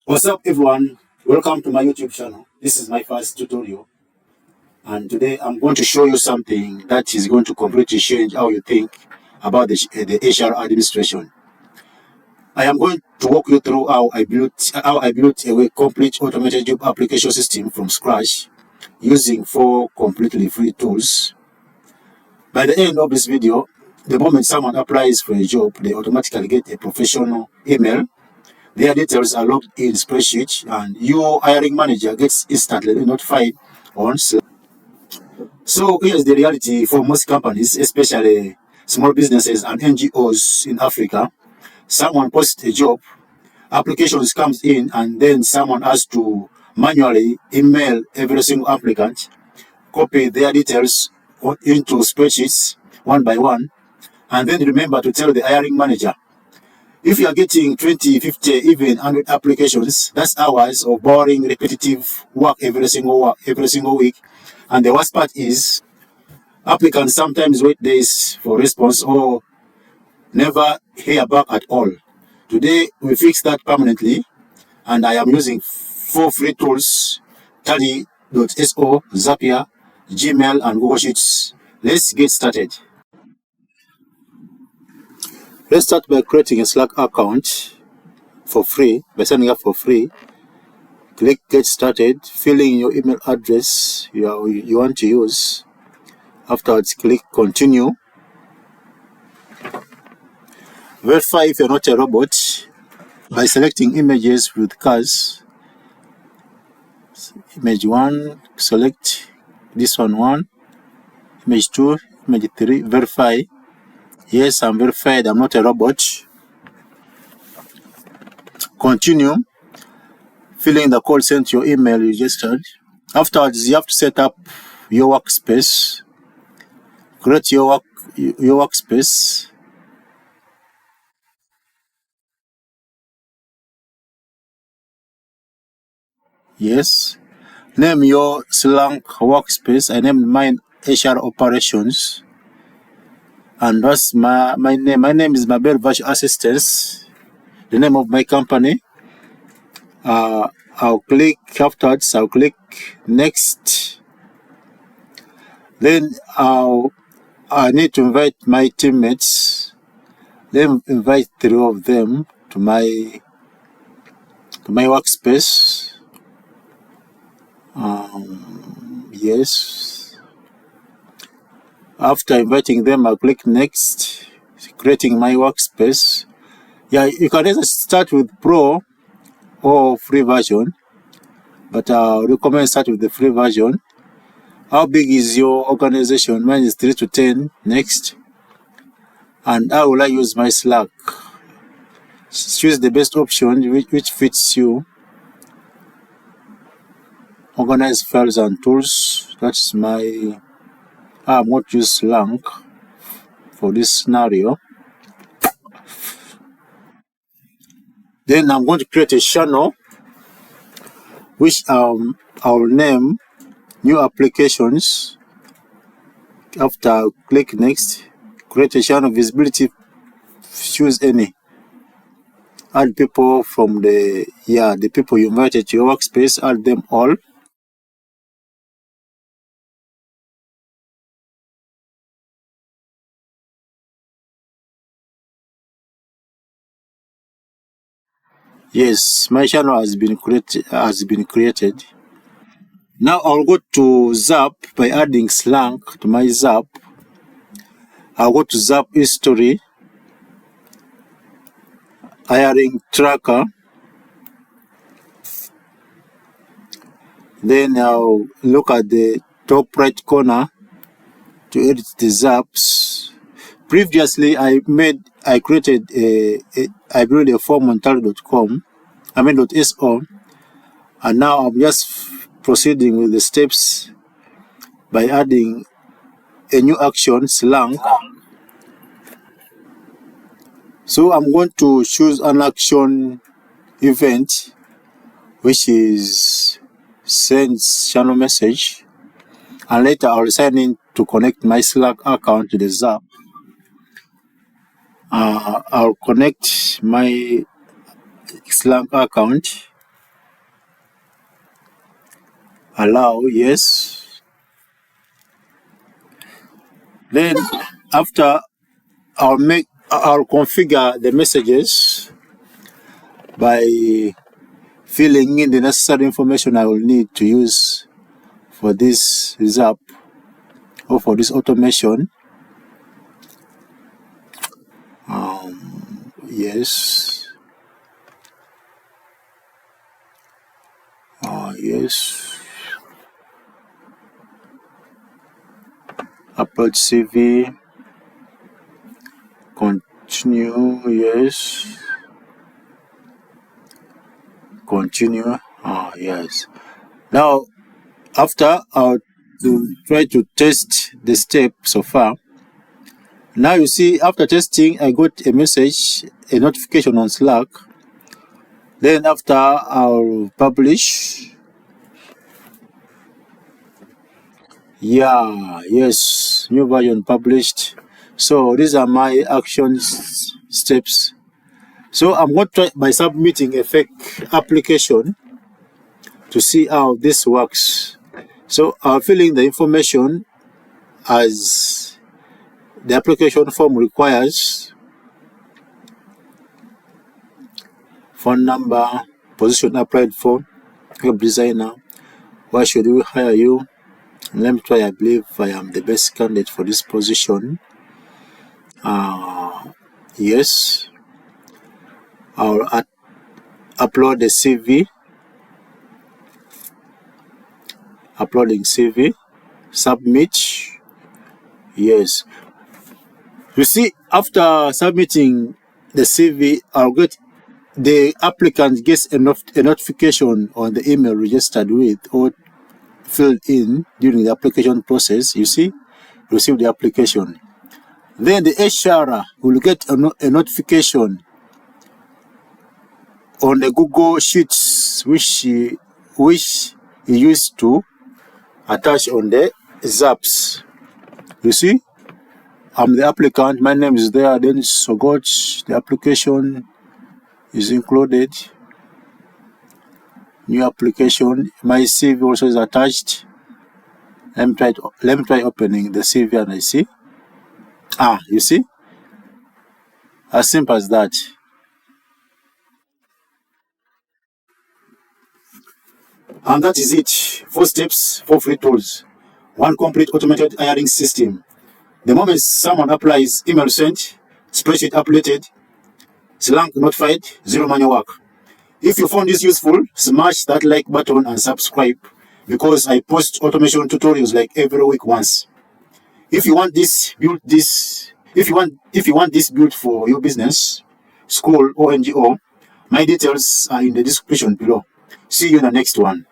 What's up, everyone? Welcome to my YouTube channel. This is my first tutorial, and today I'm going to show you something that is going to completely change how you think about the HR administration. I am going to walk you through how I built a complete automated job application system from scratch using 4 completely free tools. By the end of this video, the moment someone applies for a job, they automatically get a professional email. Their details are logged in spreadsheet, and your hiring manager gets instantly notified on Slack. So here's the reality for most companies, especially small businesses and NGOs in Africa. Someone posts a job, applications comes in, and then someone has to manually email every single applicant, copy their details into spreadsheets one by one, and then remember to tell the hiring manager. If you are getting 20, 50, even 100 applications, that's hours of boring, repetitive work every single week. And the worst part is, applicants sometimes wait days for response or never hear back at all. Today, we fix that permanently, and I am using 4 free tools: Tally.so, Zapier, Gmail, and Google Sheets. Let's get started. Let's start by creating a Slack account for free, by signing up for free. Click Get Started, fill in your email address you want to use. Afterwards, click Continue. Verify if you're not a robot by selecting images with cars. Image 1, select this one. Image 2, image 3, verify. Yes, I'm verified, I'm not a robot. Continue. Fill in the code sent to your email registered. Afterwards, you have to set up your workspace. Create your workspace. Yes. Name your Slack workspace. I named mine HR operations. And that's my name. My name is Maber VA Assistance, the name of my company. I'll click afterwards, I'll click next. Then I need to invite my teammates. Then invite 3 of them to my workspace. Yes. After inviting them, I'll click next, creating my workspace. Yeah, you can either start with Pro or free version, but I recommend start with the free version. How big is your organization? Mine is 3 to 10. Next. And how will I use my Slack? Choose the best option which fits you. Organize files and tools. That's my... I'm going to use Slack for this scenario. Then I'm going to create a channel which I'll name New Applications. After I click next, create a channel visibility, choose any. Add people from the people you invited to your workspace, add them all. Yes, my channel has been created. Now I'll go to Zap by adding Slack to my Zap. I'll go to Zap history, hiring tracker. Then I'll look at the top right corner to edit the Zaps. Previously, I created I built a form on Tally.com, .so, and now I'm just proceeding with the steps by adding a new action, Slack. So I'm going to choose an action event, which is send channel message, and later I'll sign in to connect my Slack account to the Zap. I'll connect my Slack account. Allow, yes. Then after I'll configure the messages by filling in the necessary information I will need to use for this Zap or for this automation. Yes. Yes. Upload CV. Continue. Yes. Continue. Yes. Now, after I'll try to test the step so far. Now you see, after testing, I got a message, a notification on Slack. Then after I'll publish. Yeah, yes, new version published. So these are my action steps. So I'm going to try by submitting a fake application to see how this works. So I'll fill in the information as the application form requires. Phone number, position applied for, web designer, why should we hire you? Let me try, I believe I am the best candidate for this position. Yes. I'll upload the CV. Uploading CV. Submit. Yes. You see, after submitting the CV, I'll get the applicant gets a notification on the email registered with or filled in during the application process. You see, receive the application. Then the HR will get a notification on the Google Sheets, which he used to attach on the Zaps. You see, I'm the applicant. My name is there. Then so got the application is included. New application. My CV also is attached. Let me try opening the CV and I see. You see? As simple as that. And that is it. 4 steps, 4 free tools. 1 complete automated hiring system. The moment someone applies, email sent, spreadsheet updated, Slack notified, 0 manual work. If you found this useful, smash that like button and subscribe because I post automation tutorials like every week once. If you want this built for your business, school or NGO, my details are in the description below. See you in the next one.